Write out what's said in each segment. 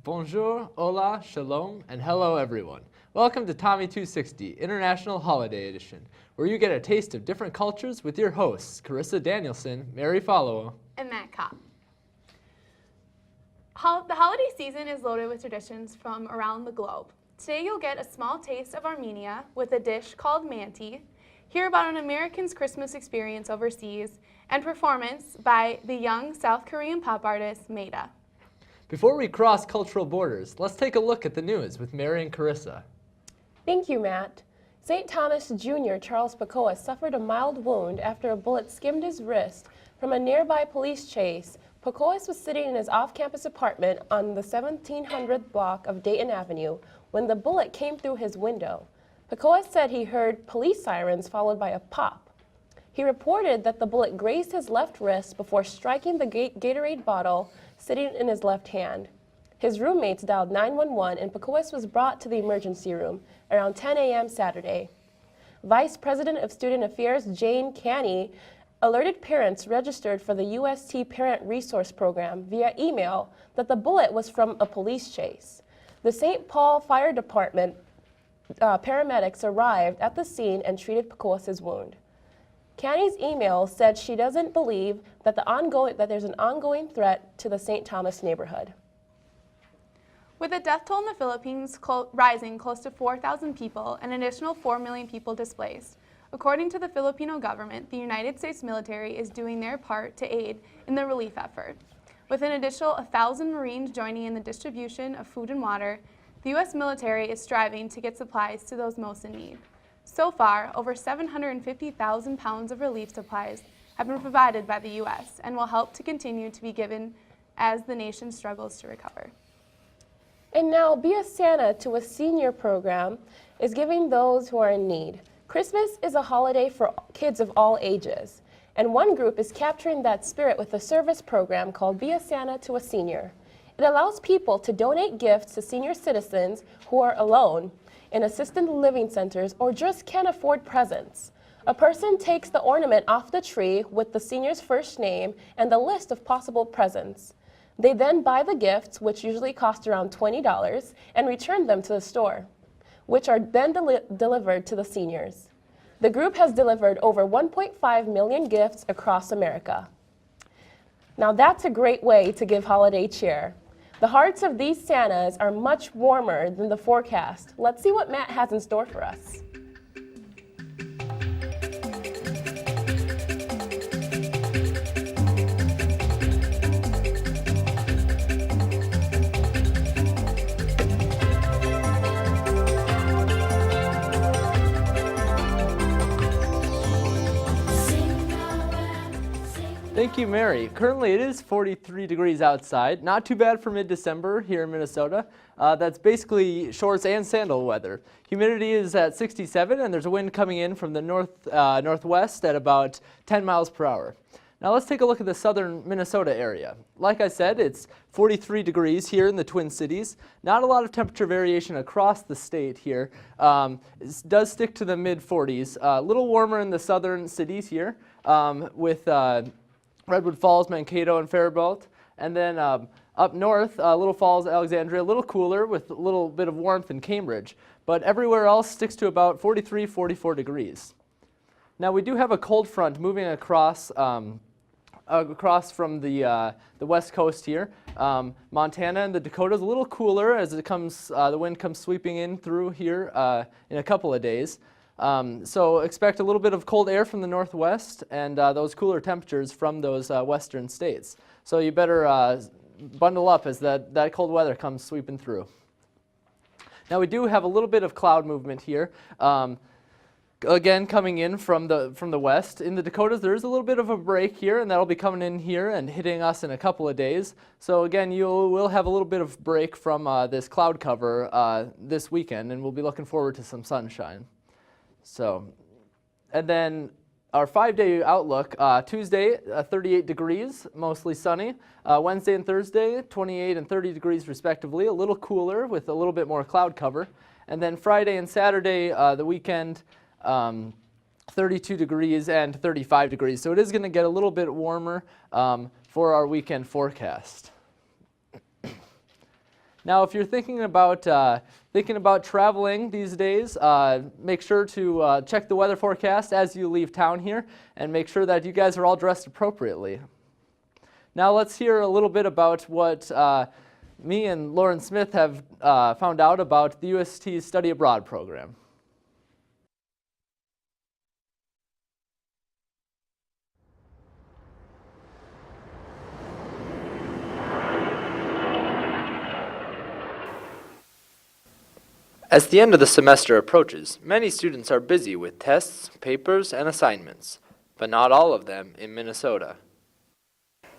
Bonjour, hola, shalom, and hello everyone. Welcome to Tommie 260 International Holiday Edition, where you get a taste of different cultures with your hosts, Carissa Danielson, Mary Followo, and Matt Kopp. The holiday season is loaded with traditions from around the globe. Today you'll get a small taste of Armenia with a dish called manti, hear about an American's Christmas experience overseas, and performance by the young South Korean pop artist Maida. Before we cross cultural borders, let's take a look at the news with Mary and Carissa. Thank you, Matt. St. Thomas Jr. Charles Pacoa suffered a mild wound after a bullet skimmed his wrist from a nearby police chase. Pacoa was sitting in his off-campus apartment on the 1700th block of Dayton Avenue when the bullet came through his window. Pacoa said he heard police sirens followed by a pop. He reported that the bullet grazed his left wrist before striking the Gatorade bottle sitting in his left hand. His roommates dialed 911 and Pacoa was brought to the emergency room around 10 a.m. Saturday. Vice President of Student Affairs Jane Canny alerted parents registered for the UST Parent Resource Program via email that the bullet was from a police chase. The St. Paul Fire Department paramedics arrived at the scene and treated Pacoa's wound. Canny's email said she doesn't believe that there's an ongoing threat to the St. Thomas neighborhood. With the death toll in the Philippines rising close to 4,000 people and an additional 4 million people displaced, according to the Filipino government, the United States military is doing their part to aid in the relief effort. With an additional 1,000 Marines joining in the distribution of food and water, the U.S. military is striving to get supplies to those most in need. So far, over 750,000 pounds of relief supplies have been provided by the U.S. and will help to continue to be given as the nation struggles to recover. And now, Be a Santa to a Senior program is giving those who are in need. Christmas is a holiday for kids of all ages, and one group is capturing that spirit with a service program called Be a Santa to a Senior. It allows people to donate gifts to senior citizens who are alone in assisted living centers or just can't afford presents. A person takes the ornament off the tree with the senior's first name and the list of possible presents. They then buy the gifts, which usually cost around $20, and return them to the store, which are then delivered to the seniors. The group has delivered over 1.5 million gifts across America. Now that's a great way to give holiday cheer. The hearts of these Santas are much warmer than the forecast. Let's see what Matt has in store for us. Thank you, Mary. Currently, it is 43 degrees outside. Not too bad for mid-December here in Minnesota. That's basically shorts and sandal weather. Humidity is at 67, and there's a wind coming in from the northwest at about 10 miles per hour. Now let's take a look at the southern Minnesota area. Like I said, it's 43 degrees here in the Twin Cities. Not a lot of temperature variation across the state here. It does stick to the mid-40s. A little warmer in the southern cities here with Redwood Falls, Mankato, and Faribault. And then up north, Little Falls, Alexandria, a little cooler with a little bit of warmth in Cambridge. But everywhere else sticks to about 43, 44 degrees. Now we do have a cold front moving across from the west coast here. Montana and the Dakotas a little cooler as it comes, the wind comes sweeping in through here in a couple of days. So expect a little bit of cold air from the northwest and those cooler temperatures from those western states. So you better bundle up as that cold weather comes sweeping through. Now we do have a little bit of cloud movement here. Again, coming in from the west. In the Dakotas, there is a little bit of a break here, and that'll be coming in here and hitting us in a couple of days. So again, you will have a little bit of break from this cloud cover this weekend, and we'll be looking forward to some sunshine. So, and then our 5-day outlook, Tuesday, 38 degrees, mostly sunny. Wednesday and Thursday, 28 and 30 degrees respectively, a little cooler with a little bit more cloud cover. And then Friday and Saturday, the weekend, 32 degrees and 35 degrees. So it is going to get a little bit warmer for our weekend forecast. Now, if you're thinking about traveling these days, make sure to check the weather forecast as you leave town here, and make sure that you guys are all dressed appropriately. Now, let's hear a little bit about what me and Lauren Smith have found out about the UST's Study Abroad program. As the end of the semester approaches, many students are busy with tests, papers, and assignments, but not all of them in Minnesota.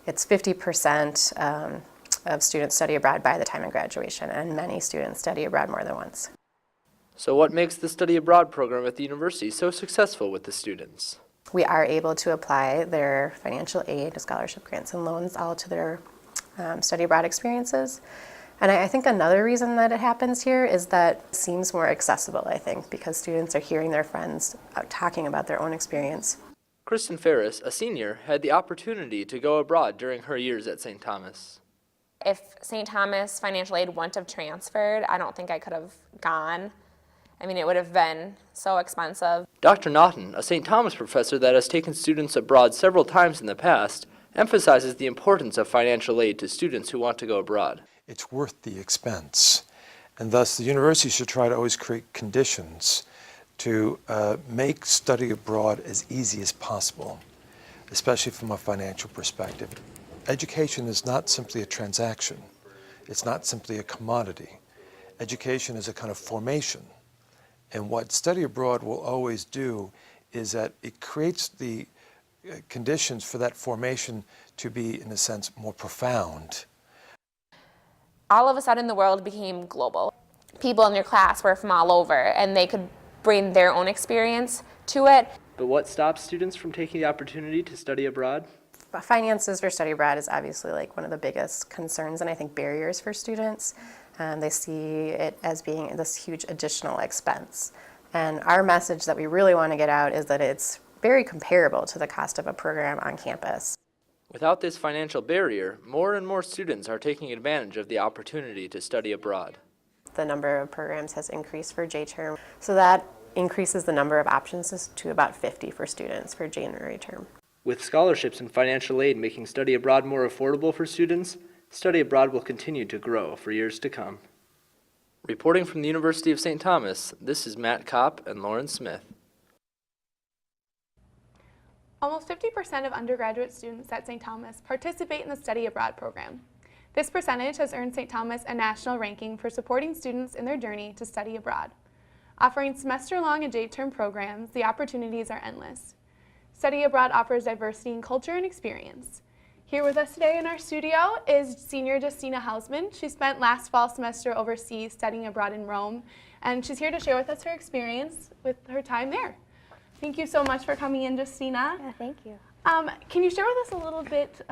It's 50% of students study abroad by the time of graduation, and many students study abroad more than once. So what makes the Study Abroad program at the university so successful with the students? We are able to apply their financial aid, scholarship grants, and loans all to their study abroad experiences. And I think another reason that it happens here is that it seems more accessible, I think, because students are hearing their friends talking about their own experience. Kristen Ferris, a senior, had the opportunity to go abroad during her years at St. Thomas. If St. Thomas financial aid wouldn't have transferred, I don't think I could have gone. I mean, it would have been so expensive. Dr. Naughton, a St. Thomas professor that has taken students abroad several times in the past, emphasizes the importance of financial aid to students who want to go abroad. It's worth the expense, and thus the university should try to always create conditions to make study abroad as easy as possible, especially from a financial perspective. Education is not simply a transaction. It's not simply a commodity. Education is a kind of formation, and what study abroad will always do is that it creates the conditions for that formation to be, in a sense, more profound. All of a sudden, the world became global. People in your class were from all over, and they could bring their own experience to it. But what stops students from taking the opportunity to study abroad? Finances for study abroad is obviously like one of the biggest concerns and I think barriers for students. They see it as being this huge additional expense. And our message that we really want to get out is that it's very comparable to the cost of a program on campus. Without this financial barrier, more and more students are taking advantage of the opportunity to study abroad. The number of programs has increased for J-term, so that increases the number of options to about 50 for students for January term. With scholarships and financial aid making study abroad more affordable for students, study abroad will continue to grow for years to come. Reporting from the University of St. Thomas, this is Matt Kopp and Lauren Smith. Almost 50% of undergraduate students at St. Thomas participate in the Study Abroad program. This percentage has earned St. Thomas a national ranking for supporting students in their journey to study abroad. Offering semester-long and J-term programs, the opportunities are endless. Study Abroad offers diversity in culture and experience. Here with us today in our studio is senior Justina Hausman. She spent last fall semester overseas studying abroad in Rome, and she's here to share with us her experience with her time there. Thank you so much for coming in, Justina. Yeah, thank you. Can you share with us a little bit,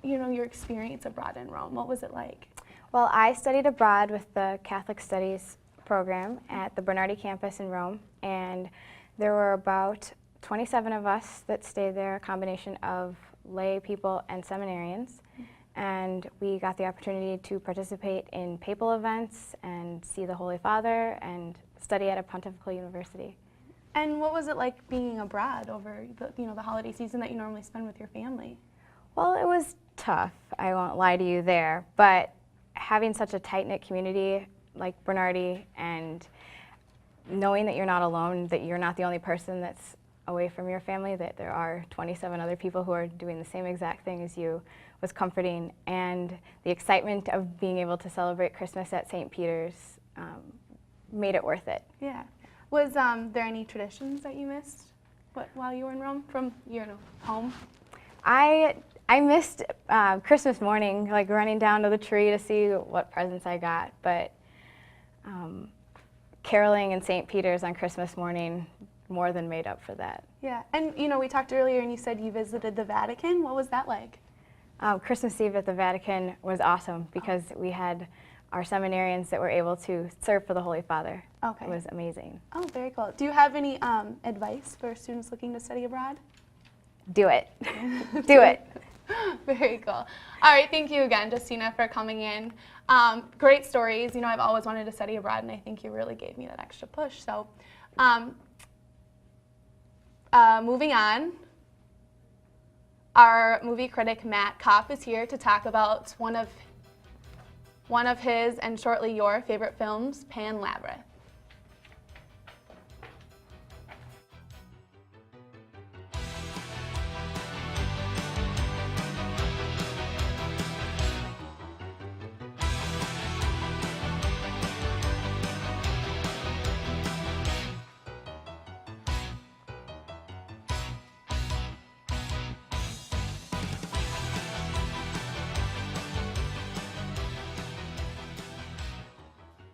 your experience abroad in Rome? What was it like? Well, I studied abroad with the Catholic Studies program at the Bernardi campus in Rome, and there were about 27 of us that stayed there, a combination of lay people and seminarians, and we got the opportunity to participate in papal events and see the Holy Father and study at a pontifical university. And what was it like being abroad over the holiday season that you normally spend with your family? Well, it was tough, I won't lie to you there, but having such a tight-knit community like Bernardi and knowing that you're not alone, that you're not the only person that's away from your family, that there are 27 other people who are doing the same exact thing as you, was comforting. And the excitement of being able to celebrate Christmas at St. Peter's made it worth it. Yeah. Was there any traditions that you missed while you were in Rome from home? I missed Christmas morning, like running down to the tree to see what presents I got, but caroling in St. Peter's on Christmas morning more than made up for that. Yeah, and we talked earlier and you said you visited the Vatican. What was that like? Christmas Eve at the Vatican was awesome because we had our seminarians that were able to serve for the Holy Father. Okay. It was amazing. Oh, very cool. Do you have any advice for students looking to study abroad? Do it. Do it. Very cool. All right, thank you again, Justina, for coming in. Great stories. You know, I've always wanted to study abroad, and I think you really gave me that extra push. So, moving on, our movie critic Matt Kopp is here to talk about one of his and shortly your favorite films, Pan Labyrinth.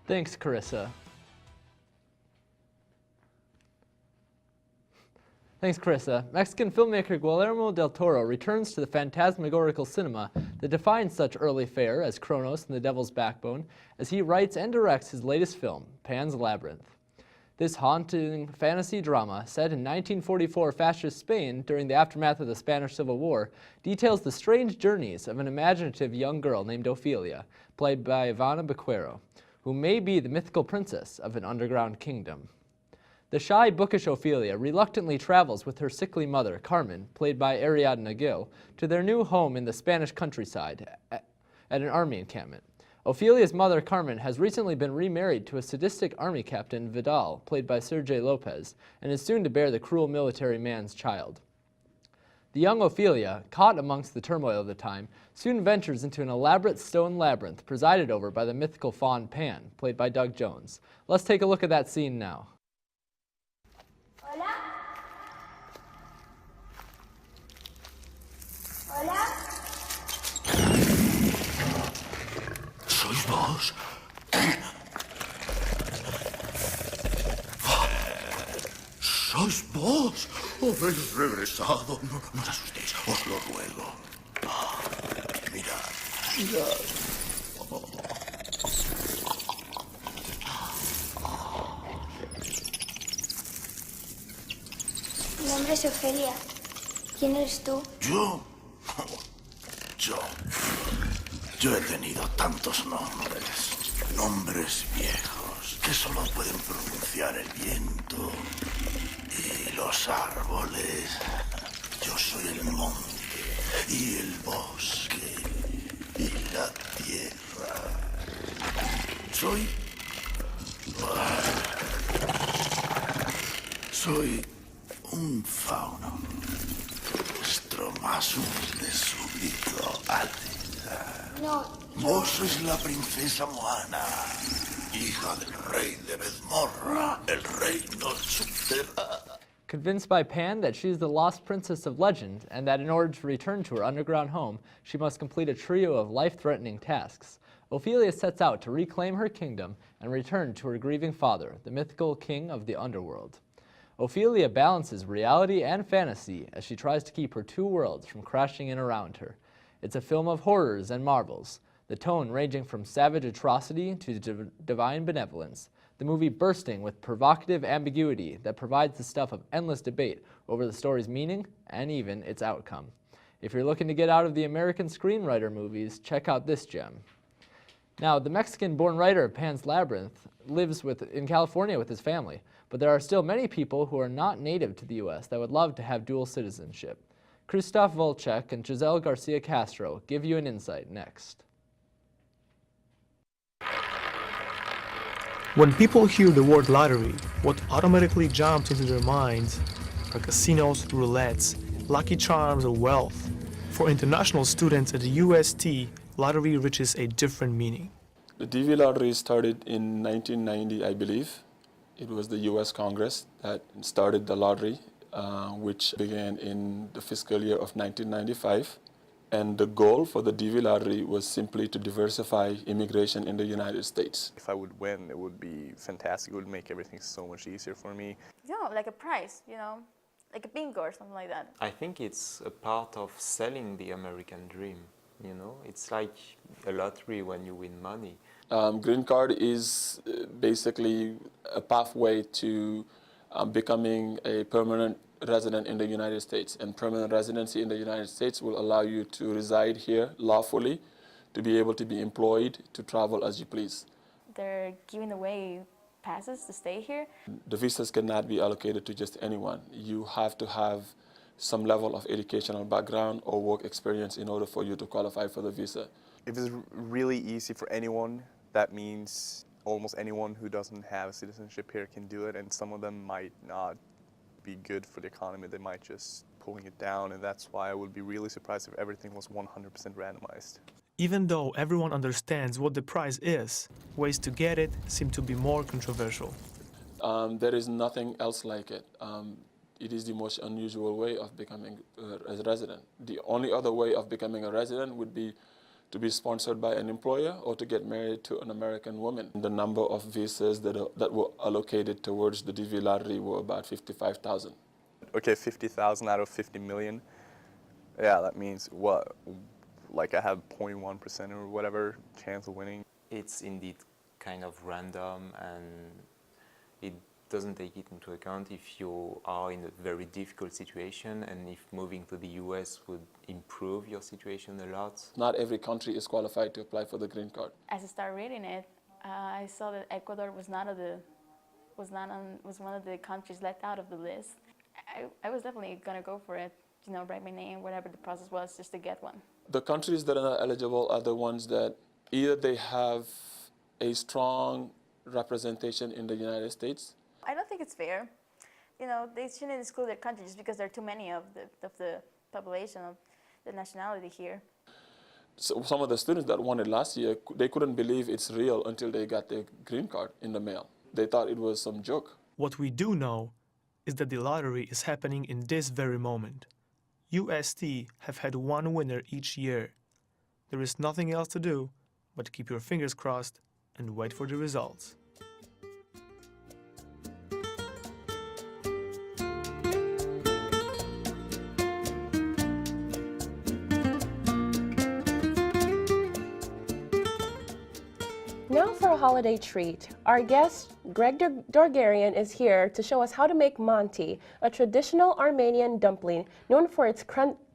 Thanks, Carissa. Mexican filmmaker Guillermo del Toro returns to the phantasmagorical cinema that defined such early fare as Kronos and the Devil's Backbone as he writes and directs his latest film, Pan's Labyrinth. This haunting fantasy drama, set in 1944 fascist Spain during the aftermath of the Spanish Civil War, details the strange journeys of an imaginative young girl named Ophelia, played by Ivana Baquero, who may be the mythical princess of an underground kingdom. The shy, bookish Ophelia reluctantly travels with her sickly mother, Carmen, played by Ariadna Gil, to their new home in the Spanish countryside at an army encampment. Ophelia's mother, Carmen, has recently been remarried to a sadistic army captain, Vidal, played by Sergio Lopez, and is soon to bear the cruel military man's child. The young Ophelia, caught amongst the turmoil of the time, soon ventures into an elaborate stone labyrinth presided over by the mythical faun Pan, played by Doug Jones. Let's take a look at that scene now. Hola. Hola. ¿Sois vos? ¿Sois vos? ¿Habéis regresado? No os asustéis, os lo ruego. Mirad, mirad. Mi nombre es Ofelia. ¿Quién eres tú? ¿Yo? Yo he tenido tantos nombres. Nombres viejos que solo pueden pronunciar el viento y los árboles. Yo soy el monte y el bosque y la tierra. Soy un fauno. Vuestro más humilde súbdito, Alisa. No, Vos sois la princesa Moana, hija del rey de Bedmorra, el reino subterráneo. Convinced by Pan that she's the lost princess of legend and that in order to return to her underground home, she must complete a trio of life-threatening tasks, Ophelia sets out to reclaim her kingdom and return to her grieving father, the mythical king of the underworld. Ophelia balances reality and fantasy as she tries to keep her two worlds from crashing in around her. It's a film of horrors and marvels, the tone ranging from savage atrocity to divine benevolence, the movie bursting with provocative ambiguity that provides the stuff of endless debate over the story's meaning and even its outcome. If you're looking to get out of the American screenwriter movies, check out this gem. Now, the Mexican-born writer of Pan's Labyrinth lives in California with his family, but there are still many people who are not native to the U.S. that would love to have dual citizenship. Christoph Volchek and Giselle Garcia Castro give you an insight next. When people hear the word lottery, what automatically jumps into their minds are casinos, roulettes, lucky charms, or wealth. For international students at the UST, lottery reaches a different meaning. The DV lottery started in 1990, I believe. It was the US Congress that started the lottery, which began in the fiscal year of 1995. And the goal for the DV lottery was simply to diversify immigration in the United States. If I would win, it would be fantastic. It would make everything so much easier for me. Yeah, like a prize, you know, like a bingo or something like that. I think it's a part of selling the American dream, you know? It's like a lottery when you win money. Green card is basically a pathway to becoming a permanent resident in the United States, and permanent residency in the United States will allow you to reside here lawfully, to be able to be employed, to travel as you please. They're giving away passes to stay here. The visas cannot be allocated to just anyone. You have to have some level of educational background or work experience in order for you to qualify for the visa. If it's really easy for anyone, that means almost anyone who doesn't have citizenship here can do it, and some of them might not be good for the economy. They might just pulling it down, and that's why I would be really surprised if everything was 100% randomized. Even though everyone understands what the prize is, ways to get it seem to be more controversial. There is nothing else like it. It is the most unusual way of becoming a resident. The only other way of becoming a resident would be to be sponsored by an employer or to get married to an American woman. The number of visas that were allocated towards the DV lottery were about 55,000. Okay, 50,000 out of 50 million. Yeah, that means what? Like I have 0.1% or whatever chance of winning. It's indeed kind of random, and it doesn't take it into account if you are in a very difficult situation and if moving to the US would improve your situation a lot. Not every country is qualified to apply for the green card. As I started reading it, I saw that Ecuador was one of the countries left out of the list. I was definitely gonna go for it. You know, write my name, whatever the process was, just to get one. The countries that are not eligible are the ones that either they have a strong representation in the United States. I don't think it's fair. You know, they shouldn't exclude their country just because there are too many of the population of the nationality here. So some of the students that won it last year, they couldn't believe it's real until they got their green card in the mail. They thought it was some joke. What we do know is that the lottery is happening in this very moment. UST have had one winner each year. There is nothing else to do but keep your fingers crossed and wait for the results. Now for a holiday treat. Our guest, Greg Dorgarian, is here to show us how to make manti, a traditional Armenian dumpling known for its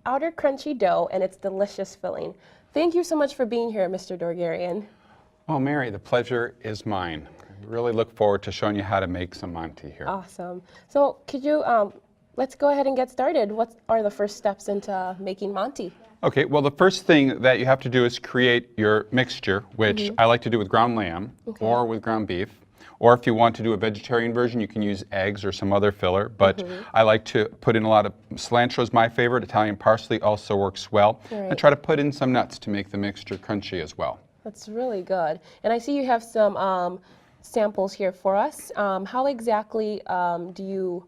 outer crunchy dough and its delicious filling. Thank you so much for being here, Mr. Dorgarian. Well, Mary, the pleasure is mine. I really look forward to showing you how to make some manti here. Awesome. So could you, let's go ahead and get started. What are the first steps into making manti? Okay, well, the first thing that you have to do is create your mixture, which I like to do with ground lamb or with ground beef. Or if you want to do a vegetarian version, you can use eggs or some other filler. But I like to put in a lot of cilantro is my favorite. Italian parsley also works well. Right. And try to put in some nuts to make the mixture crunchy as well. That's really good. And I see you have some samples here for us. How exactly do you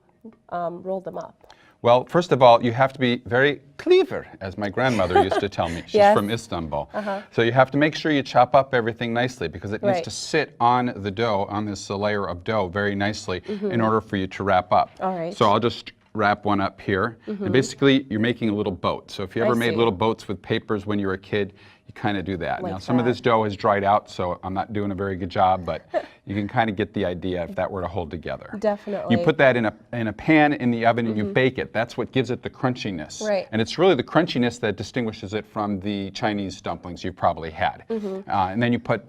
roll them up? Well, first of all, you have to be very clever, as my grandmother used to tell me. She's from Istanbul. So you have to make sure you chop up everything nicely because it needs to sit on the dough, on this layer of dough very nicely in order for you to wrap up. All right. So I'll just wrap one up here. And basically, you're making a little boat. So if you ever made little boats with papers when you were a kid, you kind of do that. Like now, some of this dough has dried out, so I'm not doing a very good job, but you can kind of get the idea if that were to hold together. Definitely. You put that in a pan in the oven and you bake it. That's what gives it the crunchiness. Right. And it's really the crunchiness that distinguishes it from the Chinese dumplings you've probably had. And then you put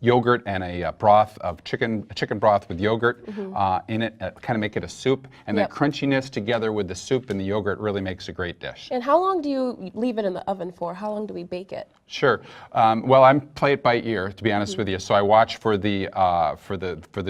yogurt and a broth of chicken broth with yogurt in it, kind of make it a soup. And that crunchiness together with the soup and the yogurt really makes a great dish. And how long do you leave it in the oven for? How long do we bake it? Sure. Well, I play it by ear, to be honest with you. So I watch for the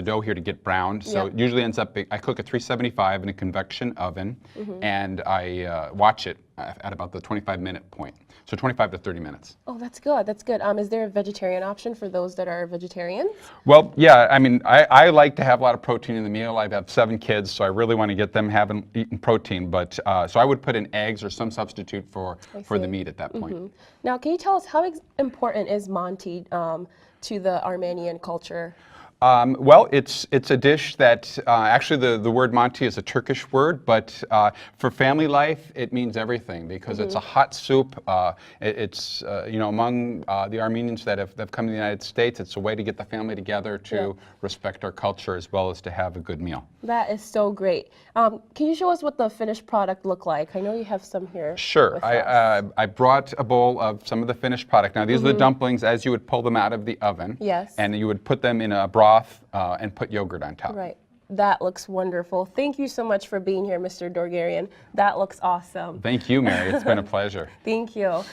dough here to get browned. So it usually ends up, I cook at 375 in a convection oven, and I watch it at about the 25-minute point. So 25 to 30 minutes. Oh, that's good. That's good. Is there a vegetarian option for those that are vegetarians? Well, yeah. I mean, I like to have a lot of protein in the meal. I have 7 kids, so I really want to get them eating protein. But so I would put in eggs or some substitute for the meat at that point. Now, can you tell us how important is manti to the Armenian culture? Well, it's a dish that actually the word manti is a Turkish word, but for family life it means everything because it's a hot soup. It's among the Armenians that have come to the United States, it's a way to get the family together to respect our culture as well as to have a good meal. That is so great. Can you show us what the finished product looked like? I know you have some here. Sure. I brought a bowl of some of the finished product. Now these are the dumplings as you would pull them out of the oven. Yes. And you would put them in a broth and put yogurt on top. Right. That looks wonderful. Thank you so much for being here, Mr. Dorgarian. That looks awesome. Thank you, Mary. It's been a pleasure. Thank you.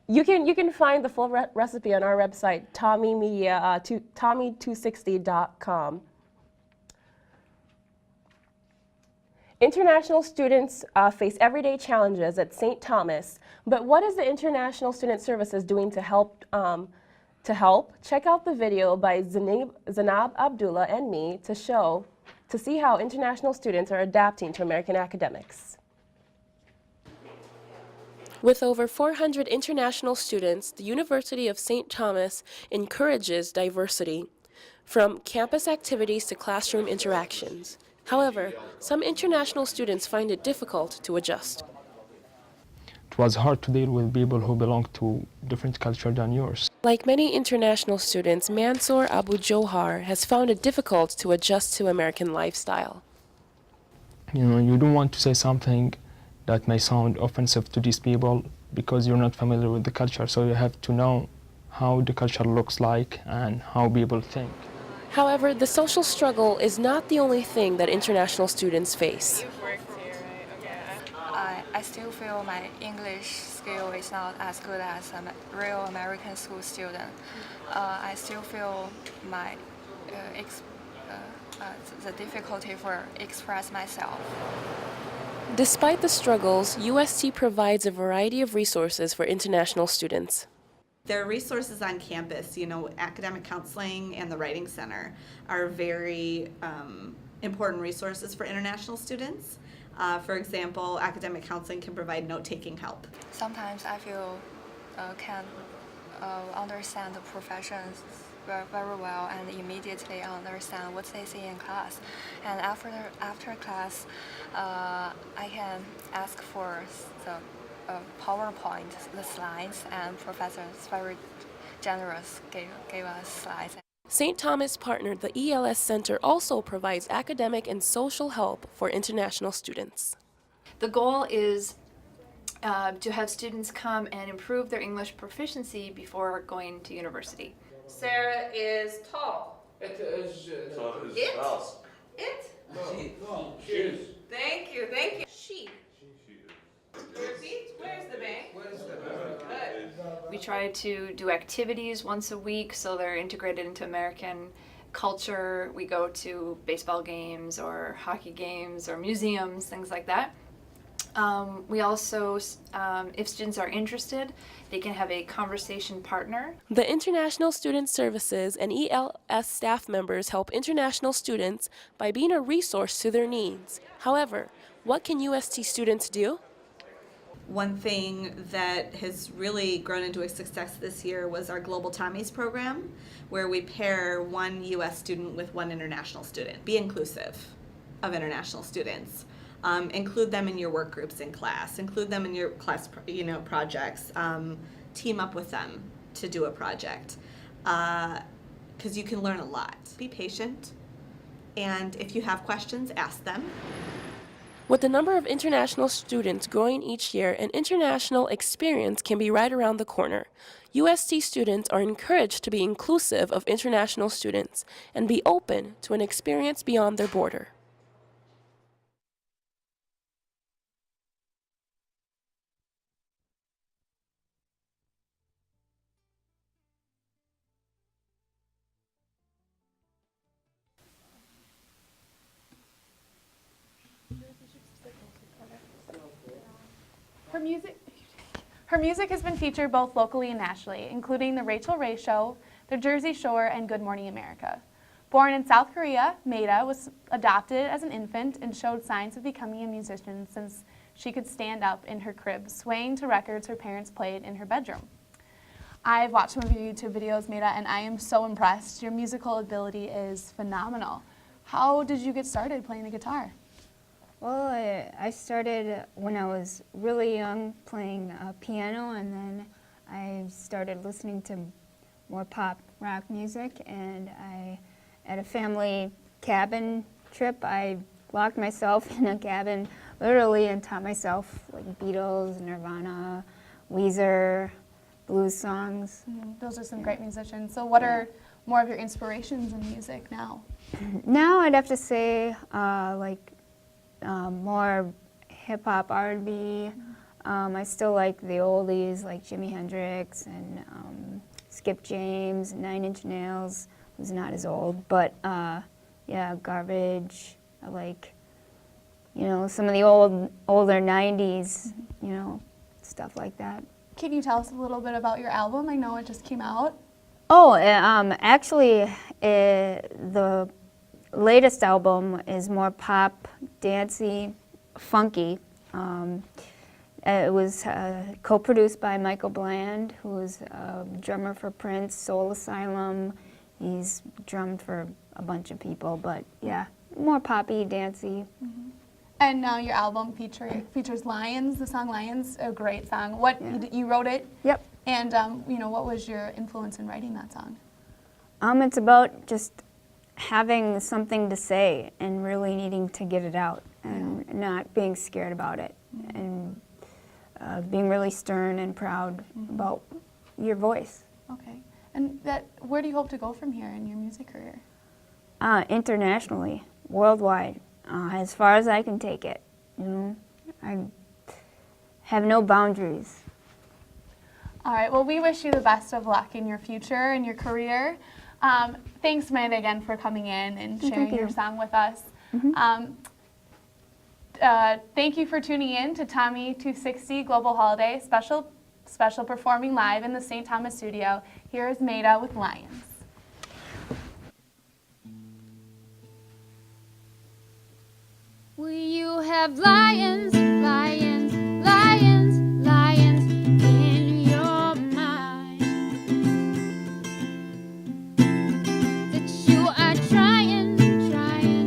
You can find the full recipe on our website, Tommie260.com. International students face everyday challenges at St. Thomas, but what is the International Student Services doing to help? Check out the video by Zainab Abdullah and me to see how international students are adapting to American academics. With over 400 international students, the University of St. Thomas encourages diversity, from campus activities to classroom interactions. However, some international students find it difficult to adjust. It was hard to deal with people who belong to different culture than yours. Like many international students, Mansour Abu Johar has found it difficult to adjust to American lifestyle. You don't want to say something that may sound offensive to these people because you're not familiar with the culture, so you have to know how the culture looks like and how people think. However, the social struggle is not the only thing that international students face. I still feel my English skill is not as good as a real American school student. I still feel my the difficulty for express myself. Despite the struggles, UST provides a variety of resources for international students. There are resources on campus, academic counseling and the Writing Center are very important resources for international students. For example, academic counseling can provide note-taking help. Sometimes I feel can understand the professions very well and immediately understand what they say in class. And after class, I can ask for the PowerPoint, the slides, and professors very generous gave us slides. St. Thomas partnered the ELS Center also provides academic and social help for international students. The goal is to have students come and improve their English proficiency before going to university. Sarah is tall. It is. It? No, she is. Thank you. She. Repeat. Where's the bank? Good. We try to do activities once a week so they're integrated into American culture. We go to baseball games or hockey games or museums, things like that. We also, if students are interested, they can have a conversation partner. The International Student Services and ELS staff members help international students by being a resource to their needs. However, what can UST students do? One thing that has really grown into a success this year was our Global Tommies program, where we pair one U.S. student with one international student. Be inclusive of international students. Include them in your work groups in class. Include them in your class, projects. Team up with them to do a project, because you can learn a lot. Be patient, and if you have questions, ask them. With the number of international students growing each year, an international experience can be right around the corner. UST students are encouraged to be inclusive of international students and be open to an experience beyond their border. Her music has been featured both locally and nationally, including The Rachel Ray Show, The Jersey Shore, and Good Morning America. Born in South Korea, Maida was adopted as an infant and showed signs of becoming a musician since she could stand up in her crib, swaying to records her parents played in her bedroom. I've watched some of your YouTube videos, Maida, and I am so impressed. Your musical ability is phenomenal. How did you get started playing the guitar? Well, I started when I was really young playing piano, and then I started listening to more pop rock music, and at a family cabin trip, I locked myself in a cabin literally and taught myself like Beatles, Nirvana, Weezer, blues songs. Those are some great musicians. So what are more of your inspirations in music now? Now I'd have to say more hip-hop, R&B. I still like the oldies like Jimi Hendrix and Skip James, 9 Inch Nails, who's not as old, but yeah, Garbage. I like, some of the older 90s, stuff like that. Can you tell us a little bit about your album? I know it just came out. Oh, actually, the latest album is more pop, dancey, funky. It was co-produced by Michael Bland, who is a drummer for Prince, Soul Asylum. He's drummed for a bunch of people, but yeah, more poppy, dancey. And now your album features Lions, the song Lions, a great song. You wrote it? Yep. And what was your influence in writing that song? It's about just having something to say and really needing to get it out and not being scared about it and being really stern and proud about your voice. Okay. And where do you hope to go from here in your music career? Internationally, worldwide, as far as I can take it. I have no boundaries. All right, well, we wish you the best of luck in your future and your career. Thanks, Amanda, again, for coming in and sharing your song with us. Thank you for tuning in to Tommie 260 Global Holiday special performing live in the St. Thomas studio. Here is Maida with Lions. Will you have lions, lions, lions, lions in your mind that you are trying to hide?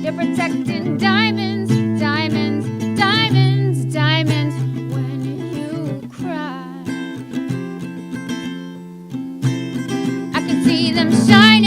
They're protecting diamonds, diamonds, diamonds, diamonds when you cry. I can see them shine.